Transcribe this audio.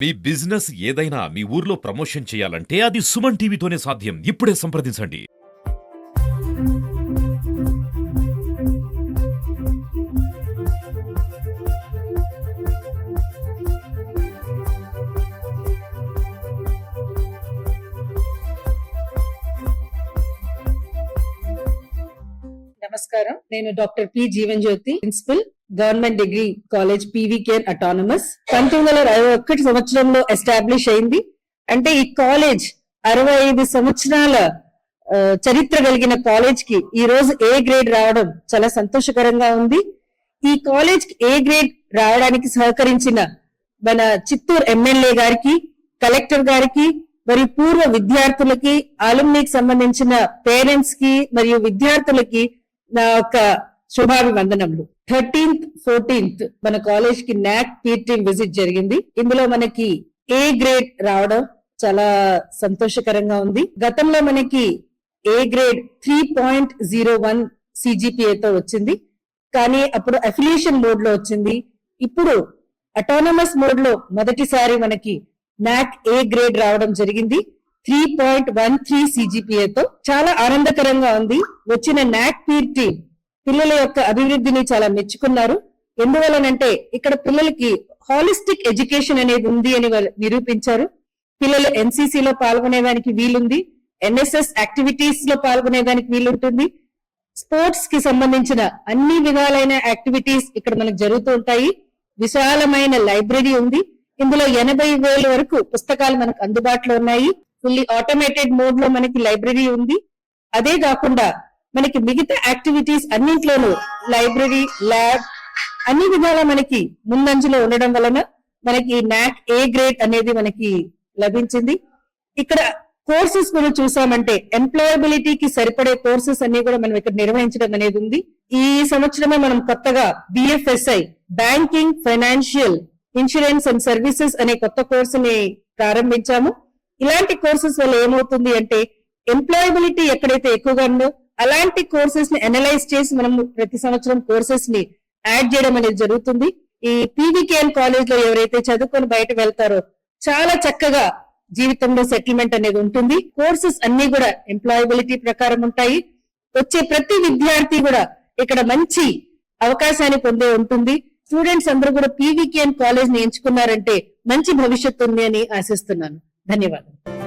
మీ business ఏదైనా మీ ఊర్లో promotion చేయాలంటే అది సుమన్ టీవీతోనే సాధ్యం. ఇప్పుడే సంప్రదించండి. నమస్కారం. నేను doctor P Jeevan Jyothi, principal, government degree college PVKN autonomous. 1961 సంవత్సరంలో ఎస్టాబ్లిష్ అయింది. అంటే ఈ కాలేజ్ 65 సంవత్సరాల చరిత్ర కలిగిన కాలేజ్ కి ఈ రోజు ఏ గ్రేడ్ రావడం చాలా సంతోషకరంగా ఉంది. ఈ కాలేజ్ కి ఏ గ్రేడ్ రావడానికి సహకరించిన మన చిత్తూరు ఎమ్మెల్యే గారికి, కలెక్టర్ గారికి, మరియు పూర్వ విద్యార్థులకి, ఆలుమ్నీకి సంబంధించిన పేరెంట్స్ కి మరియు విద్యార్థులకి నా యొక్క శుభాభివందనములు. 13th, 14th మన కాలేజ్ కి నాక్ పీర్ టీమ్ విజిట్ జరిగింది. ఇందులో మనకి ఏ గ్రేడ్ రావడం చాలా సంతోషకరంగా ఉంది. గతంలో మనకి ఏ గ్రేడ్ 3.01 సిజిపిఏతో వచ్చింది, కానీ అప్పుడు అఫిలియేషన్ మోడ్ లో వచ్చింది. ఇప్పుడు అటానమస్ మోడ్ లో మొదటిసారి మనకి నాక్ ఏ గ్రేడ్ రావడం జరిగింది 3.13 సిజిపిఏతో. చాలా ఆనందకరంగా ఉంది. వచ్చిన నాక్ పీర్ టీమ్ పిల్లల యొక్క అభివృద్ధిని చాలా మెచ్చుకున్నారు. ఎందువలనంటే ఇక్కడ పిల్లలకి హాలిస్టిక్ ఎడ్యుకేషన్ అనేది ఉంది అని వాళ్ళు నిరూపించారు. పిల్లలు ఎన్సీసీలో పాల్గొనేదానికి వీలుంది, ఎన్ఎస్ఎస్ యాక్టివిటీస్ లో పాల్గొనేదానికి వీలుంటుంది. స్పోర్ట్స్ కి సంబంధించిన అన్ని విధాలైన యాక్టివిటీస్ ఇక్కడ మనకు జరుగుతూ ఉంటాయి. విశాలమైన లైబ్రరీ ఉంది. ఇందులో 80,000 వరకు పుస్తకాలు మనకు అందుబాటులో ఉన్నాయి. ఫుల్లీ ఆటోమేటెడ్ మోడ్ లో మనకి లైబ్రరీ ఉంది. అదే కాకుండా మనకి మిగతా యాక్టివిటీస్ అన్నింట్లోనూ లైబ్రరీ, ల్యాబ్ అన్ని విధాలా మనకి ముందంజలో ఉండడం వలన మనకి నాక్ ఏ గ్రేడ్ అనేది మనకి లభించింది. ఇక్కడ కోర్సెస్ కూడా చూసామంటే ఎంప్లాయబిలిటీకి సరిపడే కోర్సెస్ అన్ని కూడా మనం ఇక్కడ నిర్వహించడం అనేది ఉంది. ఈ సంవత్సరమే మనం కొత్తగా BFSI, banking, financial, insurance and services అనే కొత్త కోర్సుని ప్రారంభించాము. ఇలాంటి కోర్సెస్ వల్ల ఏమవుతుంది అంటే ఎంప్లాయబిలిటీ ఎక్కడైతే ఎక్కువగా ఉందో అలాంటి కోర్సెస్ ని అనలైజ్ చేసి మనం ప్రతి సంవత్సరం కోర్సెస్ ని యాడ్ చేయడం అనేది జరుగుతుంది. ఈ పీవీకేఎన్ కాలేజ్ లో ఎవరైతే చదువుకొని బయట వెళ్తారో చాలా చక్కగా జీవితంలో సెటిల్మెంట్ అనేది ఉంటుంది. కోర్సెస్ అన్ని కూడా ఎంప్లాయబిలిటీ ప్రకారం ఉంటాయి. వచ్చే ప్రతి విద్యార్థి కూడా ఇక్కడ మంచి అవకాశాన్ని పొందే ఉంటుంది. స్టూడెంట్స్ అందరూ కూడా పీవీకేఎన్ కాలేజ్ ని ఎంచుకున్నారంటే మంచి భవిష్యత్తు ఉంది అని ఆశిస్తున్నాను. ధన్యవాదాలు.